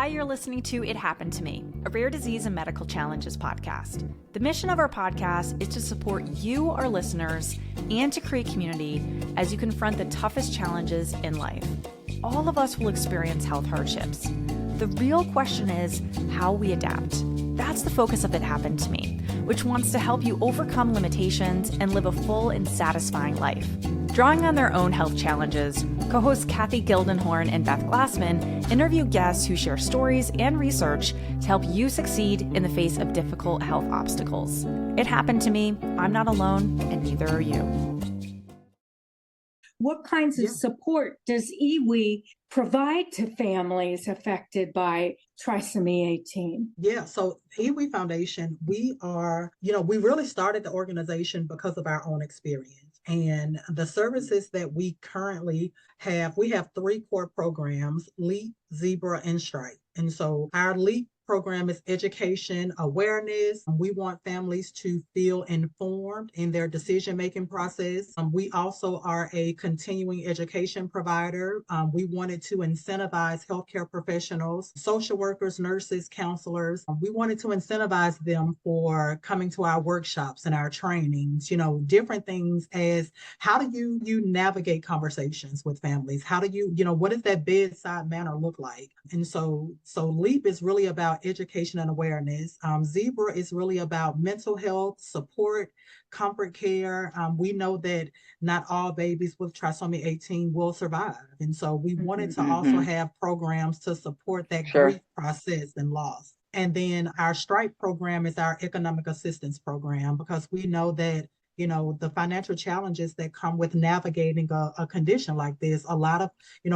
Hi, you're listening to It Happened to Me, a rare disease and medical challenges podcast. The mission of our podcast is to support you, our listeners, and to create community as you confront the toughest challenges in life. All of us will experience health hardships. The real question is how we adapt. That's the focus of It Happened to Me, which wants to help you overcome limitations and live a full and satisfying life. Drawing on their own health challenges, co-hosts Kathy Gildenhorn and Beth Glassman interview guests who share stories and research to help you succeed in the face of difficult health obstacles. It happened to me. I'm not alone, and neither are you. What kinds of support does E.WE provide to families affected by trisomy 18? Yeah, so E.WE Foundation, we really started the organization because of our own experience. And the services that we currently have, we have 3 core programs: LEAP, Zebra, and Stripe. And so our LEAP program is education, awareness. We want families to feel informed in their decision-making process. We also are a continuing education provider. We wanted to incentivize healthcare professionals, social workers, nurses, counselors. We wanted to incentivize them for coming to our workshops and our trainings, different things as how do you navigate conversations with families? How do you, what does that bedside manner look like? And so LEAP is really about education and awareness. Zebra is really about mental health, support, comfort care. We know that not all babies with trisomy 18 will survive. And so we wanted to also have programs to support that grief process and loss. And then our Stripe program is our economic assistance program, because we know that the financial challenges that come with navigating a condition like this. A lot of,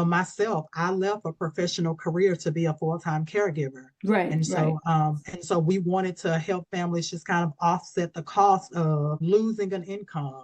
myself, I left a professional career to be a full-time caregiver. Right. And so we wanted to help families just kind of offset the cost of losing an income,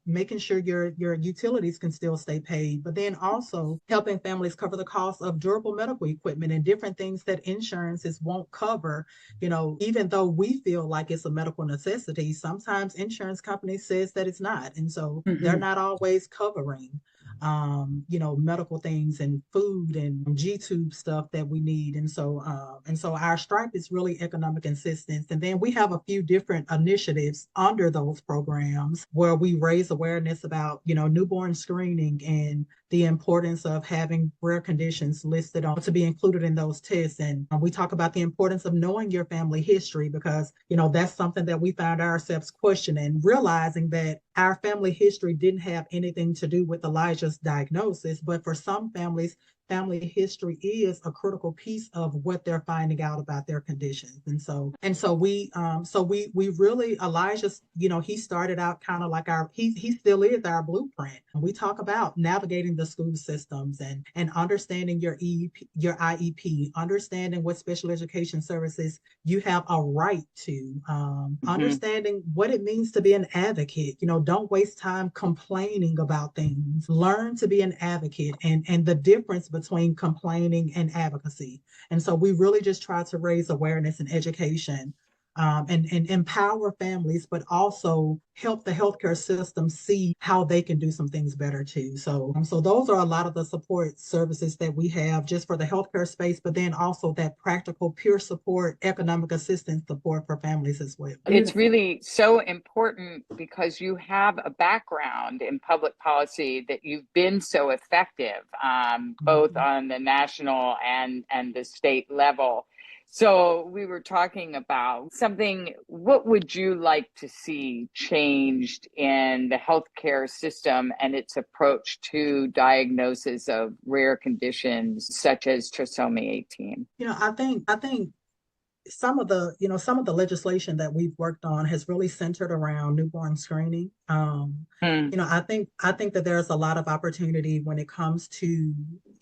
making sure your utilities can still stay paid, but then also helping families cover the cost of durable medical equipment and different things that insurances won't cover. Even though we feel like it's a medical necessity, sometimes insurance companies says that it's not. And so they're not always covering, medical things and food and G-tube stuff that we need. And so our Stripe is really economic assistance. And then we have a few different initiatives under those programs where we raise awareness about, newborn screening and the importance of having rare conditions listed on to be included in those tests. And we talk about the importance of knowing your family history, because, that's something that we found ourselves questioning, realizing that our family history didn't have anything to do with Elijah's diagnosis, but for some families, family history is a critical piece of what they're finding out about their conditions. And so we really, Elijah's, he started out kind of like he still is our blueprint. And we talk about navigating the school systems and understanding your IEP, understanding what special education services you have a right to, understanding what it means to be an advocate. Don't waste time complaining about things. Learn to be an advocate and the difference between complaining and advocacy. And so we really just try to raise awareness and education and empower families, but also help the healthcare system see how they can do some things better too. So those are a lot of the support services that we have just for the healthcare space, but then also that practical peer support, economic assistance support for families as well. It's really so important because you have a background in public policy that you've been so effective, both on the national and the state level. So we were talking about what would you like to see changed in the healthcare system and its approach to diagnosis of rare conditions such as trisomy 18? I think some of the legislation that we've worked on has really centered around newborn screening. I think that there's a lot of opportunity when it comes to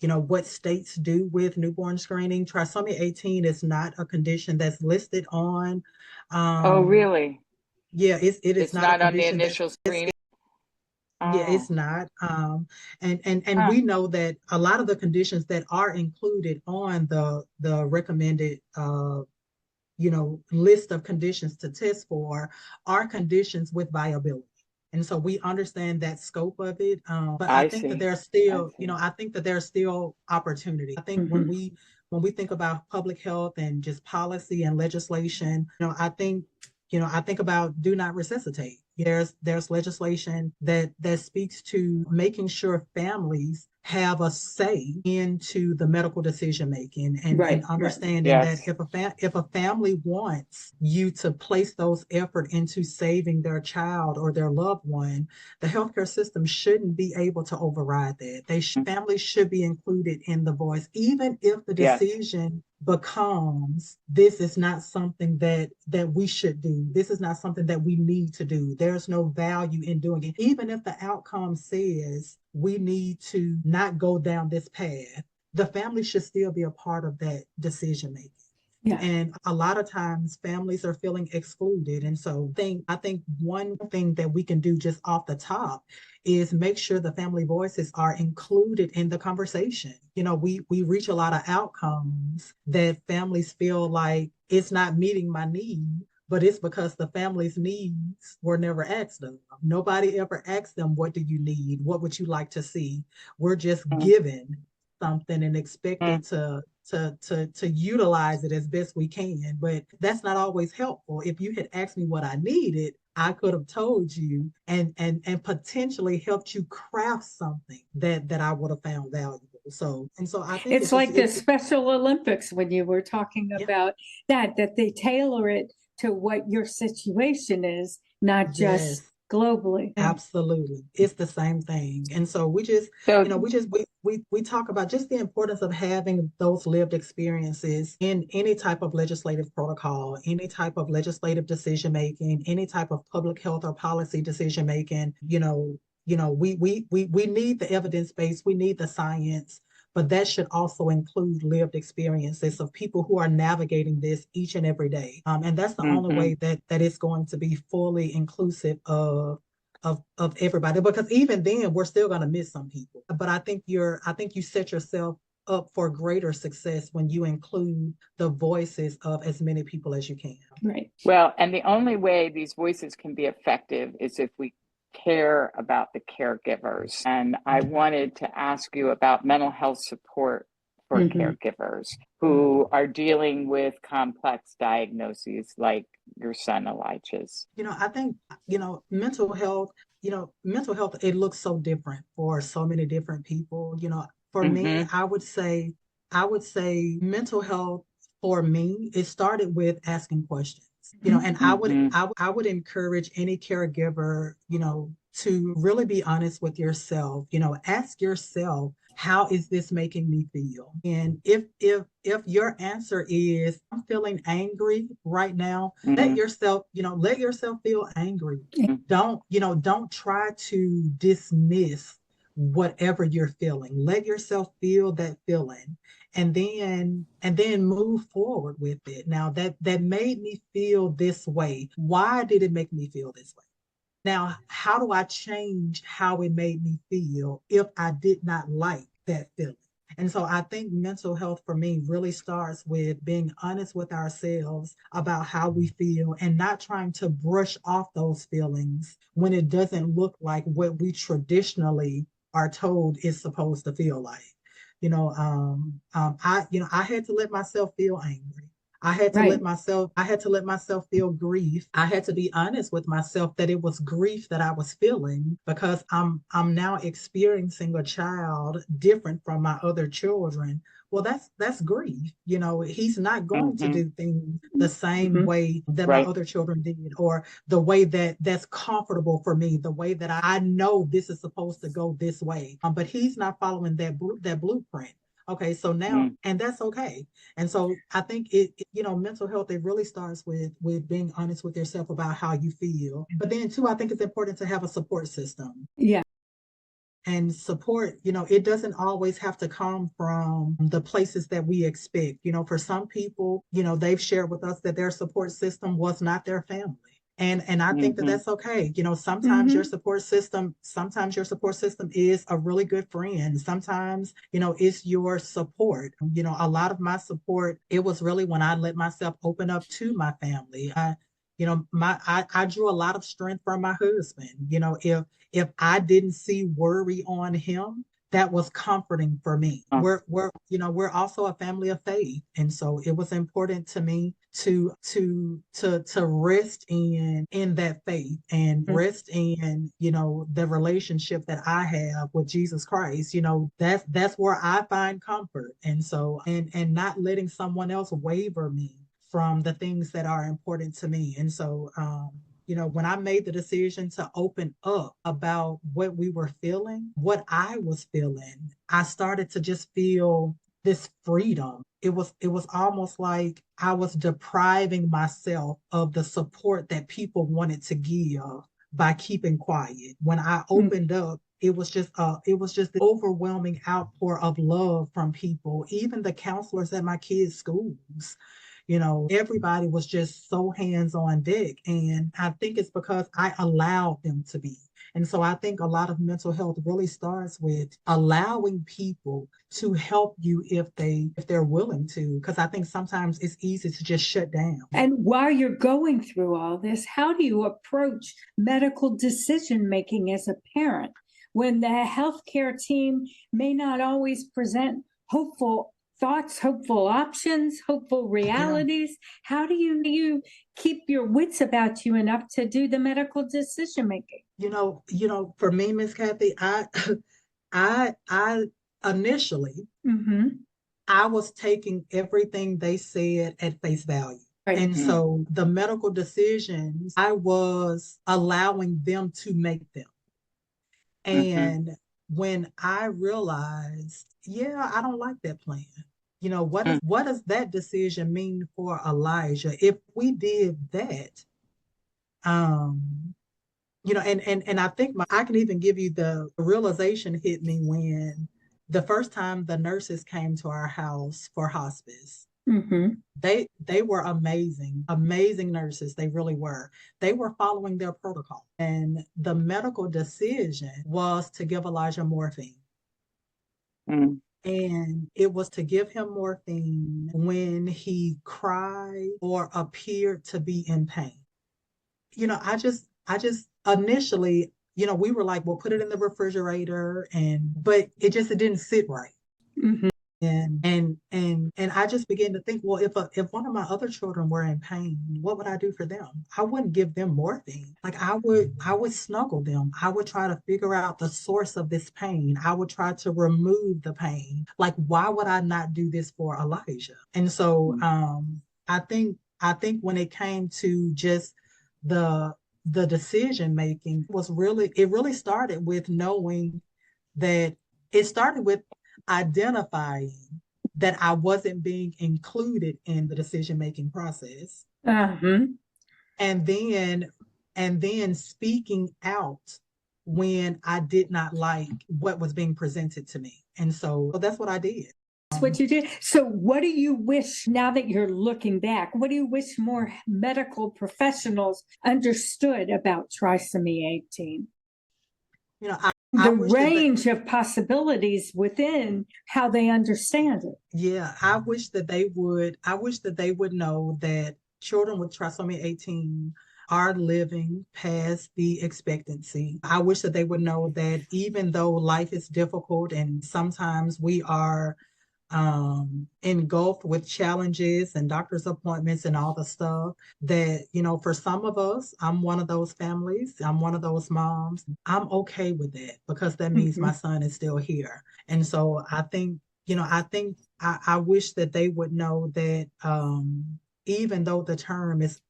what states do with newborn screening. Trisomy 18 is not a condition that's listed on. Oh, really? Yeah, it is it's not on the initial screen. Yeah, it's not. And we know that a lot of the conditions that are included on the recommended list of conditions to test for are conditions with viability. And so we understand that scope of it. But I think that there's still, I think that there's still opportunity. I think when when we think about public health and just policy and legislation, I think about do not resuscitate. There's legislation that speaks to making sure families have a say into the medical decision making, and understanding that Yes. if a family wants you to place those effort into saving their child or their loved one, the healthcare system shouldn't be able to override that. Families should be included in the voice, even if the Yes. decision becomes this is not something that we should do. This is not something that we need to do. There's no value in doing it. Even if the outcome says we need to not go down this path, the family should still be a part of that decision making. Yeah. And a lot of times families are feeling excluded. And so I think one thing that we can do just off the top is make sure the family voices are included in the conversation. We reach a lot of outcomes that families feel like it's not meeting my need, but it's because the family's needs were never asked of. Nobody ever asked them, what do you need? What would you like to see? We're just given something and expected to utilize it as best we can. But that's not always helpful. If you had asked me what I needed, I could have told you and potentially helped you craft something that I would have found valuable. So I think it's like the Special Olympics when you were talking about that they tailor it to what your situation is, not just globally. Absolutely. It's the same thing. And so we talk about just the importance of having those lived experiences in any type of legislative protocol, any type of legislative decision making, any type of public health or policy decision making. We need the evidence base, we need the science, but that should also include lived experiences of people who are navigating this each and every day. And that's the only way that it's going to be fully inclusive of everybody, because even then we're still going to miss some people. But I think you set yourself up for greater success when you include the voices of as many people as you can. Right. Well, and the only way these voices can be effective is if we care about the caregivers. And I wanted to ask you about mental health support for caregivers who are dealing with complex diagnoses like your son Elijah's. I think, mental health, it looks so different for so many different people. For me, I would say mental health for me, it started with asking questions. And I would encourage any caregiver, to really be honest with yourself. Ask yourself, how is this making me feel? And if your answer is I'm feeling angry right now, let yourself feel angry. Don't try to dismiss whatever you're feeling. Let yourself feel that feeling, and then move forward with it. Now that made me feel this way. Why did it make me feel this way? Now, how do I change how it made me feel if I did not like that feeling? And so I think mental health for me really starts with being honest with ourselves about how we feel and not trying to brush off those feelings when it doesn't look like what we traditionally are told is supposed to feel like. I had to let myself feel angry. I had to let myself feel grief. I had to be honest with myself that it was grief that I was feeling because I'm now experiencing a child different from my other children. Well, that's grief. He's not going to do things the same way that my other children did, or the way that's comfortable for me, the way that I know this is supposed to go this way. But he's not following that blueprint. Okay, so now, and that's okay. And so I think mental health, it really starts with being honest with yourself about how you feel. But then too, I think it's important to have a support system. Yeah. And support, it doesn't always have to come from the places that we expect. For some people, they've shared with us that their support system was not their family. And I think that that's okay. Sometimes your support system is a really good friend. Sometimes, it's your support. A lot of my support, it was really when I let myself open up to my family. I drew a lot of strength from my husband. If I didn't see worry on him, that was comforting for me. We're also a family of faith. And so it was important to me to rest in that faith and rest in, the relationship that I have with Jesus Christ. That's where I find comfort. And so, and not letting someone else waver me from the things that are important to me. And so, when I made the decision to open up about what we were feeling, what I was feeling, I started to just feel this freedom. It was almost like I was depriving myself of the support that people wanted to give by keeping quiet. When I opened up, it was just the overwhelming outpour of love from people, even the counselors at my kids' schools. Everybody was just so hands on deck. And I think it's because I allowed them to be. And so I think a lot of mental health really starts with allowing people to help you if they're willing to, because I think sometimes it's easy to just shut down. And while you're going through all this, how do you approach medical decision making as a parent when the healthcare team may not always present hopeful thoughts, hopeful options, hopeful realities? How do you keep your wits about you enough to do the medical decision making? For me, Miss Kathy, I initially, I was taking everything they said at face value. Right. And so the medical decisions, I was allowing them to make them. And when I realized, I don't like that plan. What does that decision mean for Elijah? If we did that, and I think I can even give you the realization hit me when the first time the nurses came to our house for hospice. They were amazing nurses. They really were. They were following their protocol. And the medical decision was to give Elijah morphine. And it was to give him morphine when he cried or appeared to be in pain. I just initially, we were like, we'll put it in the refrigerator, but it didn't sit right. And I just began to think, well, if one of my other children were in pain, what would I do for them? I wouldn't give them morphine. Like I would snuggle them. I would try to figure out the source of this pain. I would try to remove the pain. Like, why would I not do this for Elijah? And so I think when it came to just the decision making it really started with knowing that it started with identifying that I wasn't being included in the decision-making process. And then speaking out when I did not like what was being presented to me. And so that's what I did. That's what you did. So what do you wish, now that you're looking back, what do you wish more medical professionals understood about trisomy 18? The range of possibilities within how they understand it. Yeah, I wish that they would know that children with trisomy 18 are living past the expectancy. I wish that they would know that even though life is difficult and sometimes we are engulfed with challenges and doctor's appointments and all the stuff that, for some of us, I'm one of those families, I'm one of those moms, I'm okay with that because that means my son is still here. And so I think, I wish that they would know that even though the term is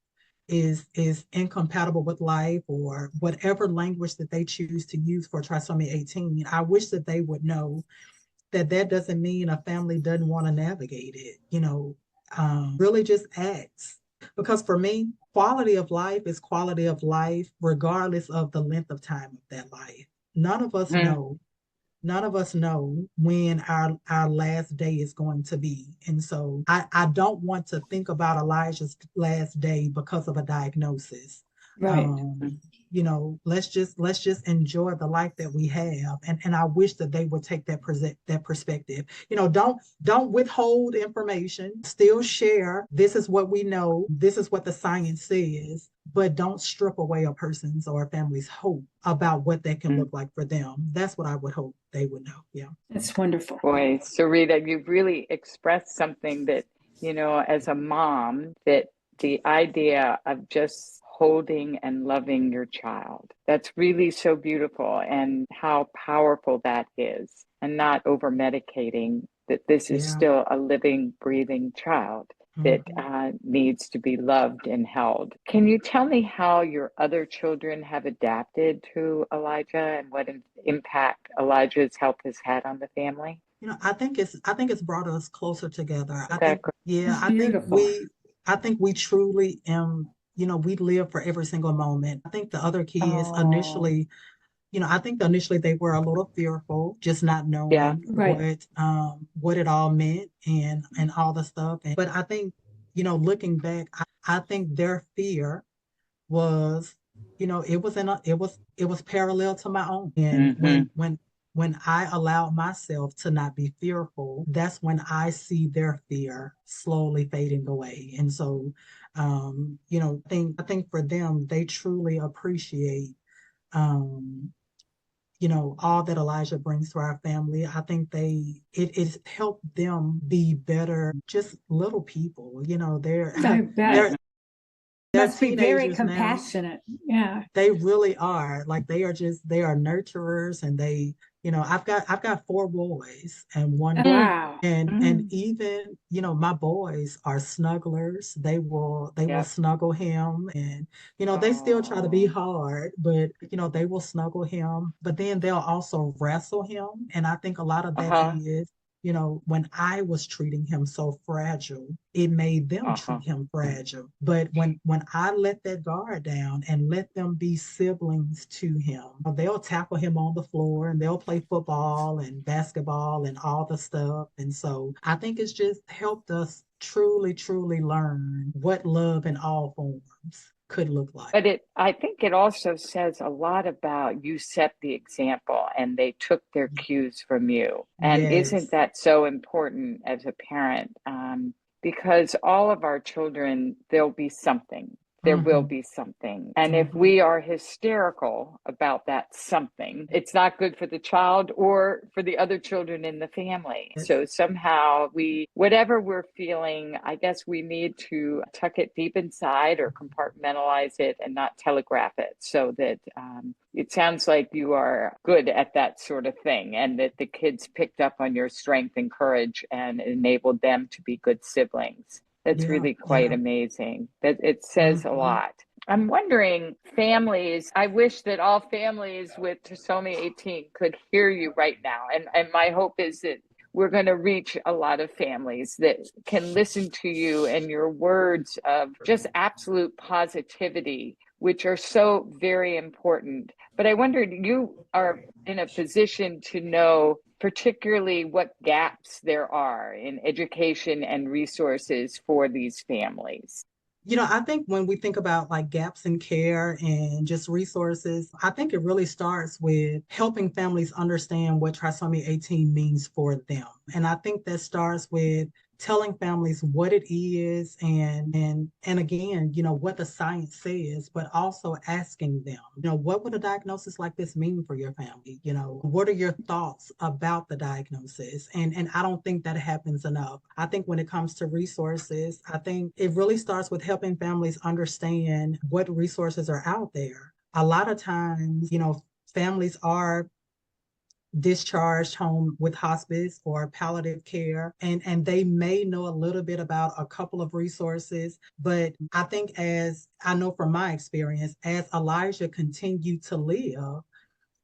incompatible with life or whatever language that they choose to use for trisomy 18, I wish that they would know that doesn't mean a family doesn't want to navigate it, really just acts. Because for me, quality of life is quality of life, regardless of the length of time of that life. None of us know when our last day is going to be. And so I don't want to think about Elijah's last day because of a diagnosis. Right. Let's just enjoy the life that we have. And I wish that they would take that perspective. Don't withhold information, still share. This is what we know. This is what the science says. but don't strip away a person's or a family's hope about what that can Mm. look like for them. That's what I would hope they would know. Yeah. That's wonderful. Boy, Sarita, you've really expressed something that, as a mom, that the idea of just holding and loving your child, that's really so beautiful, and how powerful that is, and not over medicating, that this is Yeah. still a living, breathing child that needs to be loved and held. Can you tell me how your other children have adapted to Elijah, and what impact Elijah's help has had on the family? I think it's brought us closer together. It's beautiful. I think we truly we live for every single moment. I think the other kids Oh, initially they were a little fearful, just not yeah. knowing Right. what it all meant and all the stuff. But I think, looking back, I think their fear was, it was parallel to my own. And Mm-hmm. when I allowed myself to not be fearful, that's when I see their fear slowly fading away. And so, I think for them, they truly appreciate, um, all that Elijah brings to our family. I think it's helped them be better, just little people. I bet. They're they're Must be very teenagers now. compassionate. Yeah. They really are. Like they are nurturers, and I've got four boys and one girl. Wow. And even, my boys are snugglers. They will Yep. snuggle him, and they still try to be Oh, hard, but they will snuggle him, but then they'll also wrestle him. And I think a lot of that uh-huh, is, when I was treating him so fragile, it made them uh-huh. treat him fragile. But when I let that guard down and let them be siblings to him, they'll tackle him on the floor, and they'll play football and basketball and all the stuff. And so I think it's just helped us truly, truly learn what love in all forms could look like. But I think it also says a lot about, you set the example and they took their cues from you. And isn't Yes. that so important as a parent? Because all of our children, there'll be something. There will Hmm. be something. And if Hmm. we are hysterical about that something, it's not good for the child or for the other children in the family. Yes. So somehow whatever we're feeling, I guess we need to tuck it deep inside or compartmentalize it and not telegraph it, so that it sounds like you are good at that sort of thing, and that the kids picked up on your strength and courage and enabled them to be good siblings. That's Yeah. really quite Yeah. amazing. That it says a Hmm. lot. I'm wondering, families, I wish that all families with Trisomy 18 could hear you right now. And my hope is that we're going to reach a lot of families that can listen to you and your words of just absolute positivity, which are so very important. But I wondered, you are in a position to know particularly what gaps there are in education and resources for these families. I think when we think about like gaps in care and just resources, I think it really starts with helping families understand what trisomy 18 means for them. And I think that starts with telling families what it is, and again, what the science says, but also asking them, what would a diagnosis like this mean for your family? What are your thoughts about the diagnosis? And I don't think that happens enough. I think when it comes to resources, I think it really starts with helping families understand what resources are out there. A lot of times, families are discharged home with hospice or palliative care, and they may know a little bit about a couple of resources. But I think, as I know from my experience, as Elijah continued to live,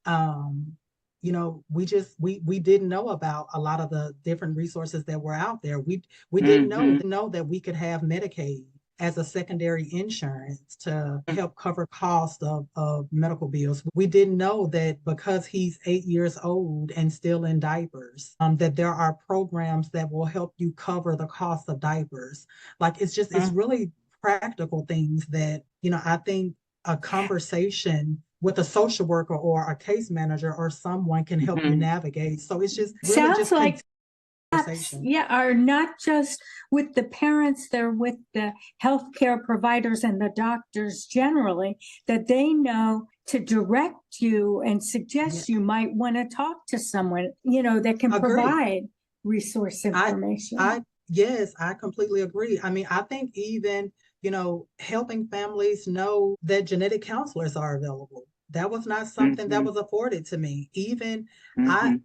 um we didn't know about a lot of the different resources that were out there. We didn't Mm-hmm. know that we could have Medicaid as a secondary insurance to help cover cost of medical bills. We didn't know that because he's 8 years old and still in diapers, that there are programs that will help you cover the cost of diapers. Like it's really practical things that, I think a conversation with a social worker or a case manager or someone can help you Mm-hmm. navigate. So it's just really Sounds just like conversation. are not just with the parents, they're with the healthcare providers and the doctors generally, that they know to direct you and suggest you might want to talk to someone, that can Agree. provide resource information. Yes, I completely agree. I mean, I think even, helping families know that genetic counselors are available. That was not something that was afforded to me. Even I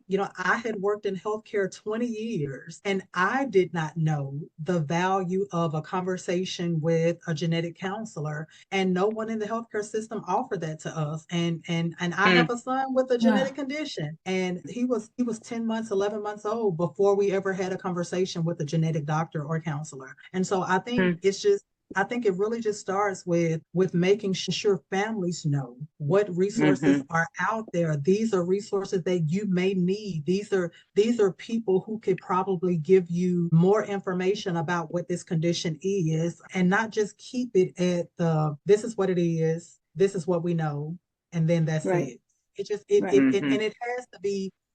had worked in healthcare 20 years and I did not know the value of a conversation with a genetic counselor, and no one in the healthcare system offered that to us. And I have a son with a genetic condition, and he was 10 months, 11 months old before we ever had a conversation with a genetic doctor or counselor. And so I think I think it really just starts with making sure families know what resources are out there. These are resources that you may need. These are people who could probably give you more information about what this condition is, and not just keep it at this is what it is, this is what we know, and then that's it.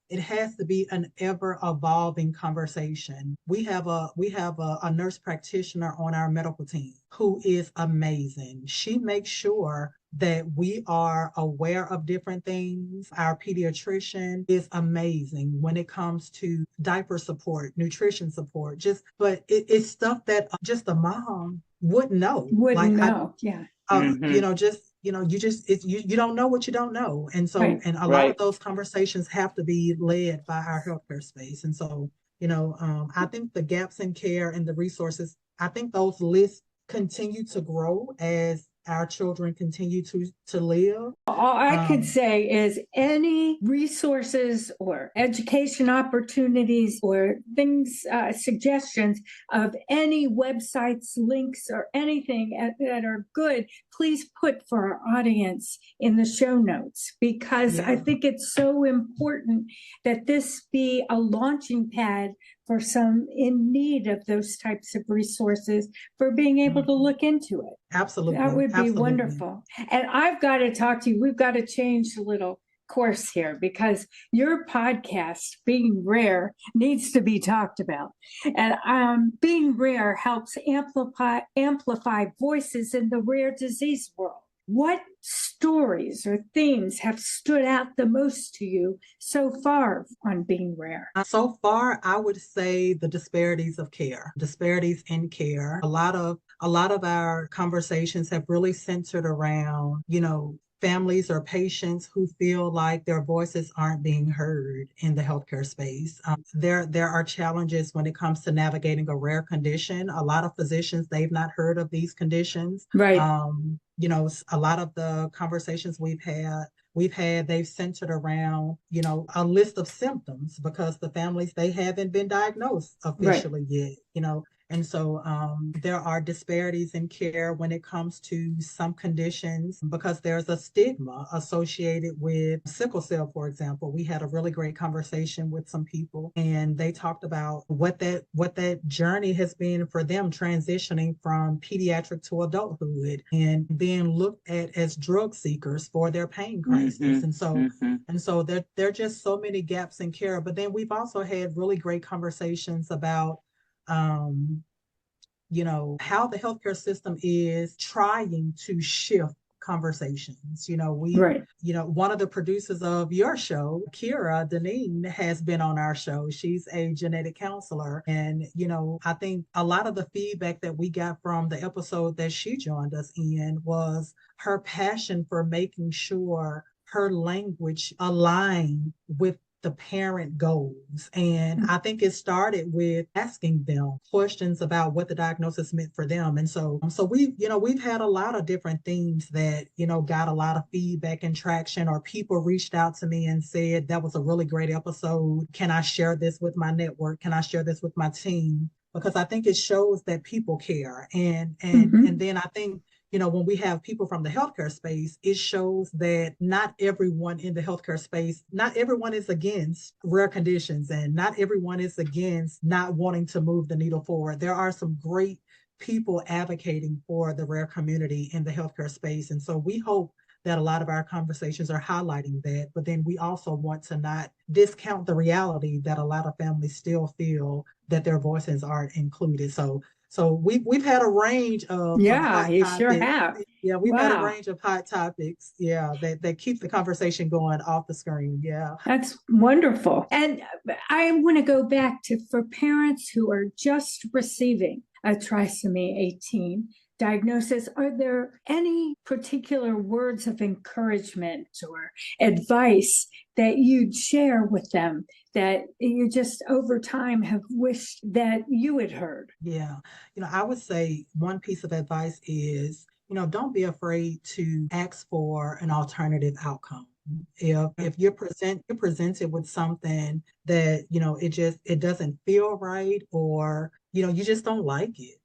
It has to be an ever evolving conversation. We have a nurse practitioner on our medical team who is amazing. She makes sure that we are aware of different things. Our pediatrician is amazing when it comes to diaper support, nutrition support, but it's stuff that just a mom wouldn't know. You don't know what you don't know. And so, and a lot of those conversations have to be led by our healthcare space. And so, I think the gaps in care and the resources, I think those lists continue to grow as our children continue to live. All I could say is any resources or education opportunities or things, suggestions of any websites, links, or anything that are good, please put for our audience in the show notes, because I think it's so important that this be a launching pad for some in need of those types of resources for being able to look into it. Absolutely. That would be wonderful. And I've got to talk to you. We've got to change a little course here, because your podcast, Being Rare, needs to be talked about. And Being Rare helps amplify voices in the rare disease world. What stories or themes have stood out the most to you so far on Being Rare? So far, I would say the disparities in care. A lot of our conversations have really centered around, families or patients who feel like their voices aren't being heard in the healthcare space. There are challenges when it comes to navigating a rare condition. A lot of physicians, they've not heard of these conditions. Right. A lot of the conversations we've had, they've centered around, a list of symptoms, because the families, they haven't been diagnosed officially yet, And so there are disparities in care when it comes to some conditions, because there's a stigma associated with sickle cell, for example. We had a really great conversation with some people, and they talked about what that journey has been for them, transitioning from pediatric to adulthood and being looked at as drug seekers for their pain crisis. And so there are just so many gaps in care. But then we've also had really great conversations about how the healthcare system is trying to shift conversations. One of the producers of your show, Kira Deneen, has been on our show. She's a genetic counselor. And, I think a lot of the feedback that we got from the episode that she joined us in was her passion for making sure her language aligned with the parent goals. And I think it started with asking them questions about what the diagnosis meant for them. And so we've had a lot of different themes that, got a lot of feedback and traction, or people reached out to me and said, that was a really great episode. Can I share this with my network? Can I share this with my team? Because I think it shows that people care. And then I think, when we have people from the healthcare space, it shows that not everyone in the healthcare space, not everyone is against rare conditions, and not everyone is against not wanting to move the needle forward. There are some great people advocating for the rare community in the healthcare space. And so we hope that a lot of our conversations are highlighting that, but then we also want to not discount the reality that a lot of families still feel that their voices aren't included. So we've had a range of Yeah, hot you sure topics. have. Yeah, we've had a Wow. range of hot topics. Yeah, that keep the conversation going off the screen. Yeah. That's wonderful. And I want to go back to for parents who are just receiving a trisomy 18 diagnosis, are there any particular words of encouragement or advice that you'd share with them that you just over time have wished that you had heard? Yeah. I would say one piece of advice is, don't be afraid to ask for an alternative outcome. If you're presented with something that, it doesn't feel right, or, you just don't like it.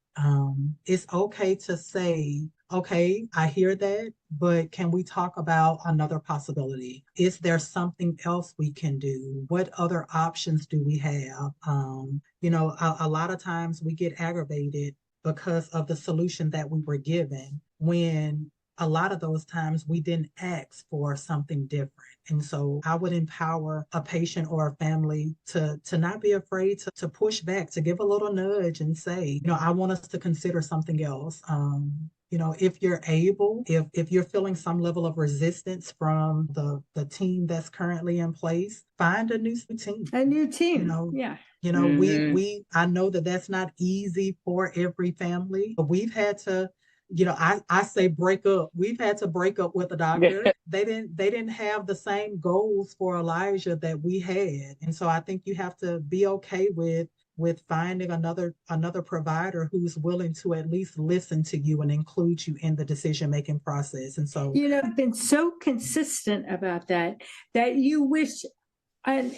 It's okay to say, okay, I hear that, but can we talk about another possibility? Is there something else we can do? What other options do we have? A lot of times we get aggravated because of the solution that we were given, when a lot of those times we didn't ask for something different. And so I would empower a patient or a family to not be afraid to push back, to give a little nudge and say, I want us to consider something else. If you're able, if you're feeling some level of resistance from the team that's currently in place, find a new team. A new team. Yeah. Mhm. I know that that's not easy for every family, but we've had to, I say break up. We've had to break up with a doctor. They didn't have the same goals for Elijah that we had. And so I think you have to be okay with finding another provider who's willing to at least listen to you and include you in the decision-making process. And so, I've been so consistent about that you wish, and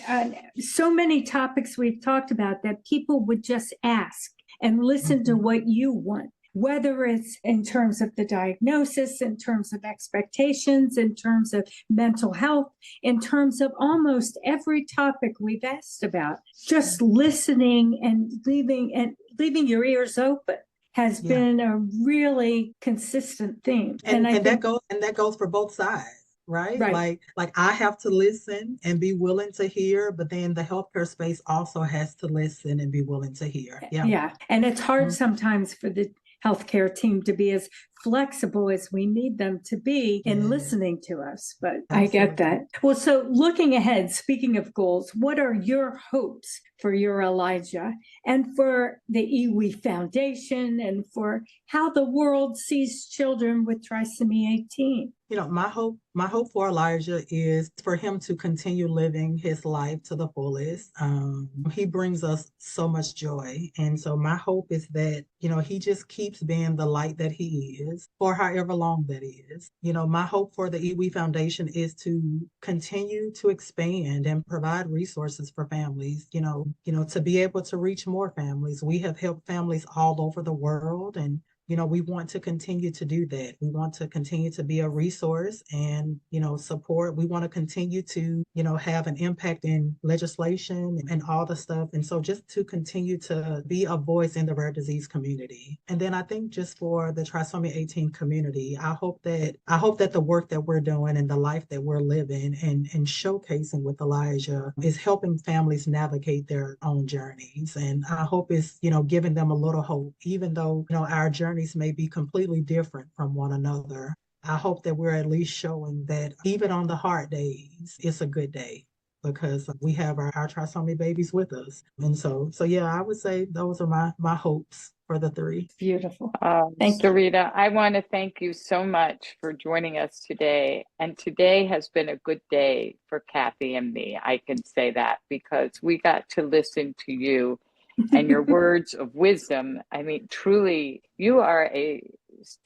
so many topics we've talked about, that people would just ask and listen to what you want, whether it's in terms of the diagnosis, in terms of expectations, in terms of mental health, in terms of almost every topic we've asked about. Just listening and leaving your ears open has been a really consistent theme. And that goes for both sides. Right? Like I have to listen and be willing to hear, but then the healthcare space also has to listen and be willing to hear. Yeah. And it's hard sometimes for the healthcare team to be as flexible as we need them to be in listening to us. But I get that. Well, so looking ahead, speaking of goals, what are your hopes for your Elijah and for the E.WE Foundation and for how the world sees children with trisomy 18? My hope for Elijah is for him to continue living his life to the fullest. He brings us so much joy. And so my hope is that, he just keeps being the light that he is for however long that is. My hope for the E.WE Foundation is to continue to expand and provide resources for families, to be able to reach more families. We have helped families all over the world, and we want to continue to do that. We want to continue to be a resource and, support. We want to continue to, have an impact in legislation and all the stuff. And so just to continue to be a voice in the rare disease community. And then I think just for the trisomy 18 community, I hope that the work that we're doing and the life that we're living and showcasing with Elijah is helping families navigate their own journeys. And I hope it's, giving them a little hope, even though, our journeys may be completely different from one another. I hope that we're at least showing that even on the hard days, it's a good day because we have our trisomy babies with us. And so yeah, I would say those are my hopes for the three. Beautiful. Thank you, Sarita. I want to thank you so much for joining us today. And today has been a good day for Kathy and me. I can say that because we got to listen to you and your words of wisdom. I mean, truly, you are a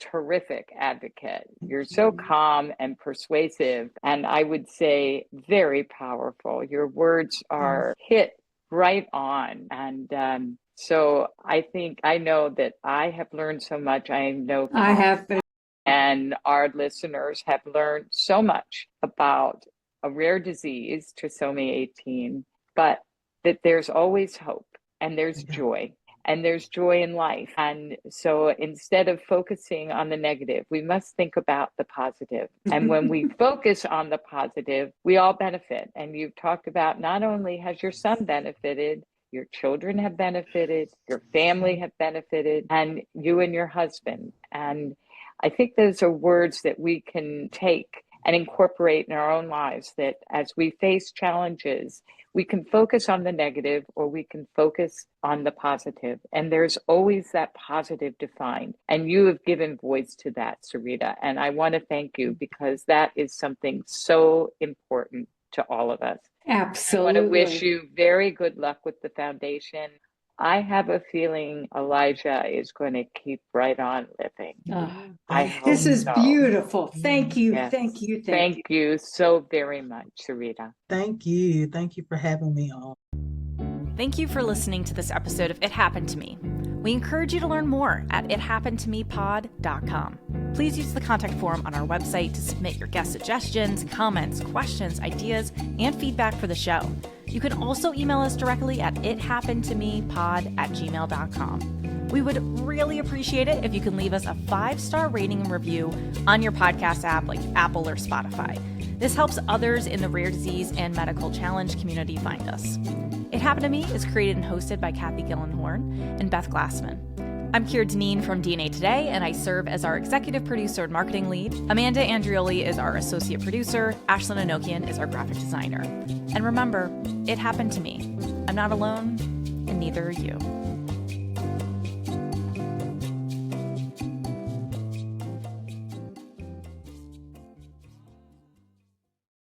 terrific advocate. You're so calm and persuasive, and I would say very powerful. Your words are hit right on. And so I know that I have learned so much. I know I have been. And our listeners have learned so much about a rare disease, trisomy 18, but that there's always hope and there's joy. and there's joy in life. And so instead of focusing on the negative, we must think about the positive. And when we focus on the positive, we all benefit. And you've talked about not only has your son benefited, your children have benefited, your family have benefited, and you and your husband. And I think those are words that we can take and incorporate in our own lives, that as we face challenges, we can focus on the negative or we can focus on the positive. And there's always that positive to find. And you have given voice to that, Sarita. And I want to thank you because that is something so important to all of us. Absolutely. I want to wish you very good luck with the foundation. I have a feeling Elijah is going to keep right on living. This is so. beautiful. Thank you. Yes. Thank you. Thank you so very much, Sarita. Thank you. Thank you for having me on. Thank you for listening to this episode of It Happened to Me. We encourage you to learn more at ithappenedtomepod.com. Please use the contact form on our website to submit your guest suggestions, comments, questions, ideas, and feedback for the show. You can also email us directly at ithappenedtomepod@gmail.com. We would really appreciate it if you can leave us a 5-star rating and review on your podcast app like Apple or Spotify. This helps others in the rare disease and medical challenge community find us. It Happened to Me is created and hosted by Kathy Gillenhorn and Beth Glassman. I'm Keir Deneen from DNA Today, and I serve as our executive producer and marketing lead. Amanda Andrioli is our associate producer. Ashlyn Anokian is our graphic designer. And remember, it happened to me. I'm not alone, and neither are you.